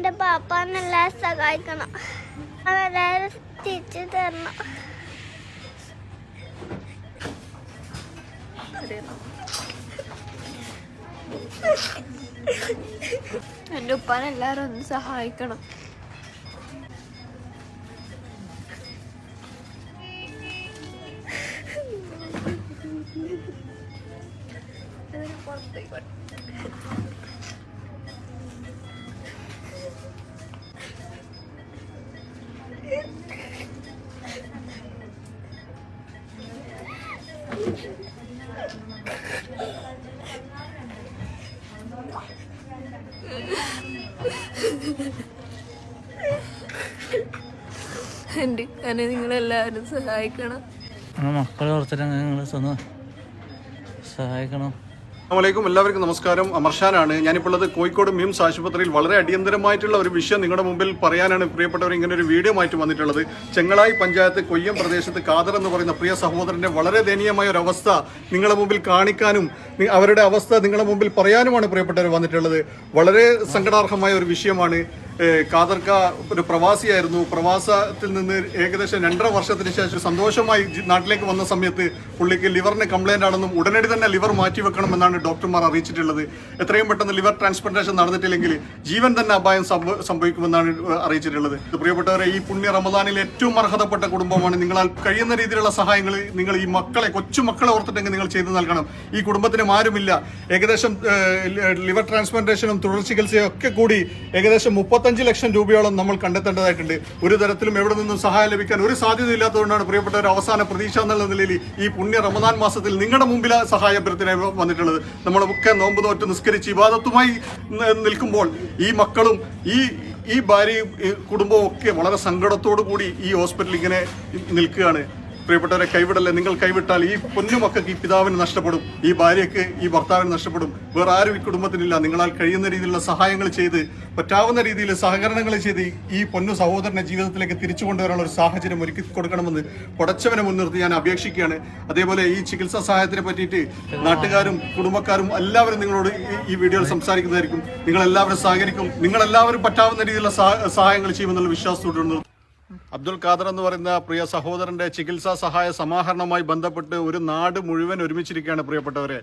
എൻ്റെ പാപ്പാനെല്ലാം സഹായിക്കണം, അവരെല്ലാവരും തിരിച്ചു തരണം. എൻ്റെ ഉപ്പാനെല്ലാവരും ഒന്ന് സഹായിക്കണം. എൻ്റെ എന്നെ നിങ്ങളെല്ലാവരും സഹായിക്കണം. മക്കളെ ഓർത്തിട്ട് നിങ്ങൾ സഹായിക്കണം. അസ്സലാമലൈക്കും, എല്ലാവർക്കും നമസ്കാരം. അമർഷാനാണ്. ഞാനിപ്പോൾ ഉള്ളത് കോഴിക്കോട് മിംസ് ആശുപത്രിയിൽ. വളരെ അടിയന്തരമായിട്ടുള്ള ഒരു വിഷയം നിങ്ങളുടെ മുമ്പിൽ പറയാനാണ് പ്രിയപ്പെട്ടവർ ഇങ്ങനെ ഒരു വീഡിയോ ആയിട്ട് വന്നിട്ടുള്ളത്. ചെങ്ങളായി പഞ്ചായത്ത് കൊയ്യം പ്രദേശത്ത് ഖാദർ എന്ന് പറയുന്ന പ്രിയ സഹോദരന്റെ വളരെ ദയനീയമായ ഒരു അവസ്ഥ നിങ്ങളുടെ മുമ്പിൽ കാണിക്കാനും അവരുടെ അവസ്ഥ നിങ്ങളുടെ മുമ്പിൽ പറയാനുമാണ് പ്രിയപ്പെട്ടവർ വന്നിട്ടുള്ളത്. വളരെ സങ്കടാർഹമായ ഒരു വിഷയമാണ്. ഖാദർക്ക ഒരു പ്രവാസിയായിരുന്നു. പ്രവാസത്തിൽ നിന്ന് ഏകദേശം 2.5 വർഷത്തിന് ശേഷം സന്തോഷമായി നാട്ടിലേക്ക് വന്ന സമയത്ത് പുള്ളിക്ക് ലിവറിന് കംപ്ലൈന്റ് ആണെന്നും ഉടനടി തന്നെ ലിവർ മാറ്റിവെക്കണമെന്നാണ് ഡോക്ടർമാർ അറിയിച്ചിട്ടുള്ളത്. എത്രയും പെട്ടെന്ന് ലിവർ ട്രാൻസ്പ്ലാന്റേഷൻ നടന്നിട്ടില്ലെങ്കിൽ ജീവൻ തന്നെ അപായം സംഭവിക്കുമെന്നാണ് അറിയിച്ചിട്ടുള്ളത്. പ്രിയപ്പെട്ടവരെ, ഈ പുണ്യ റമദാനിൽ ഏറ്റവും അർഹതപ്പെട്ട കുടുംബമാണ്. നിങ്ങളാൽ കഴിയുന്ന രീതിയിലുള്ള സഹായങ്ങൾ നിങ്ങൾ ഈ മക്കളെ, കൊച്ചുമക്കളെ ഓർത്തിട്ടെങ്കിൽ നിങ്ങൾ ചെയ്തു നൽകണം. ഈ കുടുംബത്തിന് ആരുമില്ല. ഏകദേശം ലിവർ ട്രാൻസ്പ്ലാന്റേഷനും തുടർ ചികിത്സയും ഒക്കെ കൂടി ഏകദേശം 35 ലക്ഷം രൂപയോളം നമ്മൾ കണ്ടെത്തേണ്ടതായിട്ടുണ്ട്. ഒരു തരത്തിലും എവിടെ നിന്നും സഹായം ലഭിക്കാൻ ഒരു സാധ്യതയില്ലാത്തതുകൊണ്ടാണ് പ്രിയപ്പെട്ടവർ അവസാന പ്രതീക്ഷ എന്നുള്ള നിലയിൽ ഈ പുണ്യ റമദാൻ മാസത്തിൽ നിങ്ങളുടെ മുമ്പിൽ സഹായ അഭ്യർത്ഥന വന്നിട്ടുള്ളത്. നമ്മളൊക്കെ നോമ്പ് നോറ്റ് നിസ്കരിച്ച് ഇബാദത്തുമായി നിൽക്കുമ്പോൾ ഈ മക്കളും ഈ ഭാര്യയും കുടുംബവും ഒക്കെ വളരെ സങ്കടത്തോടു കൂടി ഈ ഹോസ്പിറ്റലിൽ ഇങ്ങനെ നിൽക്കുകയാണ്. പ്രിയപ്പെട്ടവരെ, കൈവിടല്ലേ. നിങ്ങൾ കൈവിട്ടാൽ ഈ പൊന്നുമക്കൾക്ക് ഈ പിതാവിന് നഷ്ടപ്പെടും, ഈ ഭാര്യയ്ക്ക് ഈ ഭർത്താവിന് നഷ്ടപ്പെടും. വേറെ ആരും ഈ കുടുംബത്തിനില്ല. നിങ്ങളാൽ കഴിയുന്ന രീതിയിലുള്ള സഹായങ്ങൾ ചെയ്ത്, പറ്റാവുന്ന രീതിയിൽ സഹകരണങ്ങൾ ചെയ്ത് ഈ പൊന്നു സഹോദരനെ ജീവിതത്തിലേക്ക് തിരിച്ചു കൊണ്ടുവരാനുള്ള ഒരു സാഹചര്യം ഒരുക്കി കൊടുക്കണമെന്ന് പടച്ചവനെ മുൻനിർത്തി ഞാൻ അപേക്ഷിക്കുകയാണ്. അതേപോലെ ഈ ചികിത്സാ സഹായത്തിനെ പറ്റിയിട്ട് നാട്ടുകാരും കുടുംബക്കാരും എല്ലാവരും നിങ്ങളോട് ഈ വീഡിയോയിൽ സംസാരിക്കുന്നതായിരിക്കും. നിങ്ങളെല്ലാവരും സഹകരിക്കും. നിങ്ങളെല്ലാവരും പറ്റാവുന്ന രീതിയിലുള്ള സഹായങ്ങൾ ചെയ്യുമെന്നുള്ള വിശ്വാസത്തോടെ അബ്ദുൽ ഖാദർ എന്ന് പറയുന്ന പ്രിയ സഹോദരന്റെ ചികിത്സാ സഹായ സമാഹരണവുമായി ബന്ധപ്പെട്ട് ഒരു നാട് മുഴുവൻ ഒരുമിച്ചിരിക്കുകയാണ്. പ്രിയപ്പെട്ടവരെ,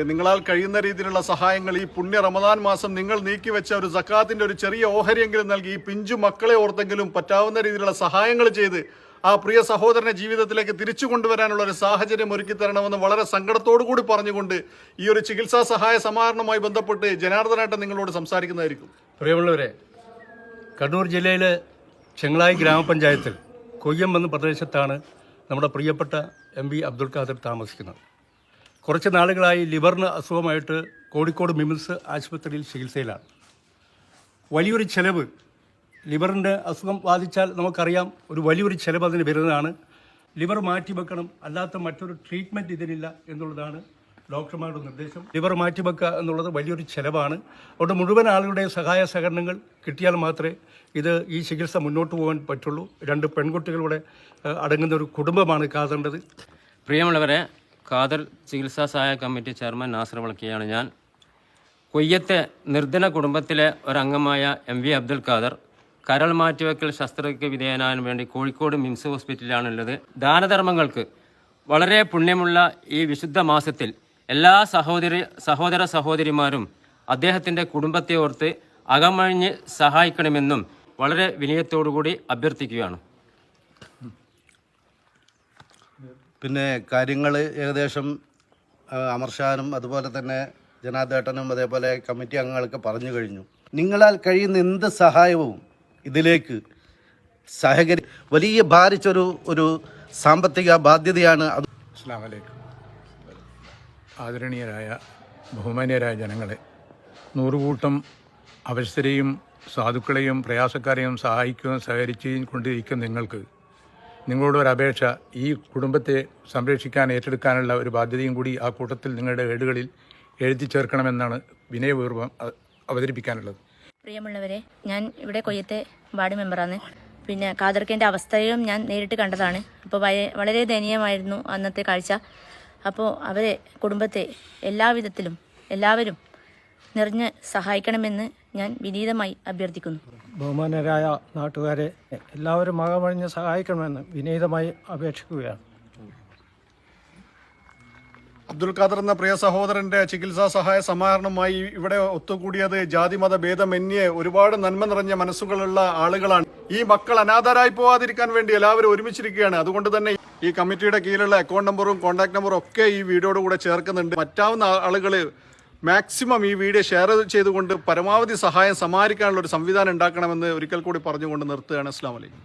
നിങ്ങളാൽ കഴിയുന്ന രീതിയിലുള്ള സഹായങ്ങൾ ഈ പുണ്യ റമദാൻ മാസം നിങ്ങൾ നീക്കിവെച്ച ഒരു സക്കാത്തിന്റെ ഒരു ചെറിയ ഓഹരിയെങ്കിലും നൽകി ഈ പിഞ്ചു മക്കളെ ഓർത്തെങ്കിലും പറ്റാവുന്ന രീതിയിലുള്ള സഹായങ്ങൾ ചെയ്ത് ആ പ്രിയ സഹോദരനെ ജീവിതത്തിലേക്ക് തിരിച്ചു കൊണ്ടുവരാനുള്ള ഒരു സാഹചര്യം ഒരുക്കി തരണമെന്ന് വളരെ സങ്കടത്തോടു കൂടി പറഞ്ഞുകൊണ്ട് ഈ ഒരു ചികിത്സാ സഹായ സമാഹരണവുമായി ബന്ധപ്പെട്ട് ജനാർദ്ദനായിട്ട് നിങ്ങളോട് സംസാരിക്കുന്നതായിരിക്കും. പ്രിയമുള്ളവരെ, കണ്ണൂർ ജില്ലയിലെ ചെങ്ങളായി ഗ്രാമപഞ്ചായത്തിൽ കൊയ്യം എന്ന പ്രദേശത്താണ് നമ്മുടെ പ്രിയപ്പെട്ട MV അബ്ദുൽ ഖാദർ താമസിക്കുന്നത്. കുറച്ച് നാളുകളായി ലിവറിന് അസുഖമായിട്ട് കോഴിക്കോട് മിംസ് ആശുപത്രിയിൽ ചികിത്സയിലാണ്. വലിയൊരു ചെലവ്, ലിവറിൻ്റെ അസുഖം ബാധിച്ചാൽ നമുക്കറിയാം ഒരു വലിയൊരു ചെലവ് അതിന് വരുന്നതാണ്. ലിവർ മാറ്റിവെക്കണം, അല്ലാത്ത മറ്റൊരു ട്രീറ്റ്മെൻറ്റ് ഇതിനില്ല എന്നുള്ളതാണ് ഡോക്ടർമാരുടെ നിർദ്ദേശം. ലിവർ മാറ്റിവെക്കുക എന്നുള്ളത് വലിയൊരു ചെലവാണ്. അതുകൊണ്ട് മുഴുവൻ ആളുകളുടെ സഹായ സഹകരണങ്ങൾ കിട്ടിയാൽ മാത്രമേ ഈ ചികിത്സ മുന്നോട്ട് പോകാൻ പറ്റുള്ളൂ. 2 പെൺകുട്ടികളുടെ അടങ്ങുന്ന ഒരു കുടുംബമാണ് ഖാദറിൻ്റെത്. പ്രിയമുള്ളവരെ, ഖാദർ ചികിത്സാ സഹായ കമ്മിറ്റി ചെയർമാൻ നാസർ വളക്കിയാണ് ഞാൻ. കൊയ്യത്തെ നിർധന കുടുംബത്തിലെ ഒരംഗമായ MV അബ്ദുൽ ഖാദർ കരൾ മാറ്റിവെക്കൽ ശസ്ത്രക്രിയയ്ക്ക് വിധേയനാകാൻ വേണ്ടി കോഴിക്കോട് മിംസ് ഹോസ്പിറ്റലിലാണുള്ളത്. ദാനധർമ്മങ്ങൾക്ക് വളരെ പുണ്യമുള്ള ഈ വിശുദ്ധ മാസത്തിൽ എല്ലാ സഹോദര സഹോദരിമാരും അദ്ദേഹത്തിൻ്റെ കുടുംബത്തെ ഓർത്ത് അകമഴിഞ്ഞ് സഹായിക്കണമെന്നും വളരെ വിനയത്തോടുകൂടി അഭ്യർത്ഥിക്കുകയാണ്. പിന്നെ കാര്യങ്ങൾ ഏകദേശം അമർഷാനും അതുപോലെ തന്നെ ജനാർദ്ദേട്ടനും അതേപോലെ കമ്മിറ്റി അംഗങ്ങൾക്ക് പറഞ്ഞു കഴിഞ്ഞു. നിങ്ങളാൽ കഴിയുന്ന എന്ത് സഹായവും ഇതിലേക്ക് വലിയ ഭാരിച്ചൊരു സാമ്പത്തിക ബാധ്യതയാണ്. അസ്സലാമു അലൈക്കും. ആദരണീയരായ ബഹുമാന്യരായ ജനങ്ങളെ, 100 കൂട്ടം അവശരെയും സാധുക്കളെയും പ്രയാസക്കാരെയും സഹകരിച്ച് കൊണ്ടിരിക്കുന്ന നിങ്ങളോട് ഒരു അപേക്ഷ, ഈ കുടുംബത്തെ സംരക്ഷിക്കാൻ ഏറ്റെടുക്കാനുള്ള ഒരു ബാധ്യതയും കൂടി ആ കൂട്ടത്തിൽ നിങ്ങളുടെ ഏടുകളിൽ എഴുതി ചേർക്കണമെന്നാണ് വിനയപൂർവ്വം അവതരിപ്പിക്കാനുള്ളത്. പ്രിയമുള്ളവരെ, ഞാൻ ഇവിടെ കൊയ്യത്തെ വാർഡ് മെമ്പറാണ്. പിന്നെ ഖാദർക്കിൻ്റെ അവസ്ഥയും ഞാൻ നേരിട്ട് കണ്ടതാണ്. അപ്പോൾ വളരെ ദയനീയമായിരുന്നു അന്നത്തെ കാഴ്ച. അപ്പോൾ അവരെ കുടുംബത്തെ എല്ലാവിധത്തിലും എല്ലാവരും നിറഞ്ഞ് സഹായിക്കണമെന്ന് ഞാൻ വിനീതമായി അഭ്യർത്ഥിക്കുന്നു. ബഹുമാനരായ നാട്ടുകാരെ എല്ലാവരും മകമഴിഞ്ഞ് സഹായിക്കണമെന്ന് വിനീതമായി അപേക്ഷിക്കുകയാണ്. അബ്ദുൽ ഖാദർ എന്ന പ്രിയ സഹോദരന്റെ ചികിത്സാ സഹായ സമാഹരണമായി ഇവിടെ ഒത്തുകൂടിയത് ജാതിമത ഭേദമന്യേ ഒരുപാട് നന്മ നിറഞ്ഞ മനസ്സുകളുള്ള ആളുകളാണ്. ഈ മക്കൾ അനാഥരായി പോവാതിരിക്കാൻ വേണ്ടി എല്ലാവരും ഒരുമിച്ചിരിക്കുകയാണ്. അതുകൊണ്ട് തന്നെ ഈ കമ്മിറ്റിയുടെ കീഴിലുള്ള അക്കൗണ്ട് നമ്പറും കോൺടാക്ട് നമ്പറും ഒക്കെ ഈ വീഡിയോയുടെ കൂടെ ചേർക്കുന്നുണ്ട്. പറ്റാവുന്ന ആളുകൾ മാക്സിമം ഈ വീഡിയോ ഷെയർ ചെയ്തുകൊണ്ട് പരമാവധി സഹായം സമാഹരിക്കാനുള്ള ഒരു സംവിധാനം ഉണ്ടാക്കണമെന്ന് ഒരിക്കൽ കൂടി പറഞ്ഞുകൊണ്ട് നിർത്തുകയാണ്. അസ്സലാമു അലൈക്കും.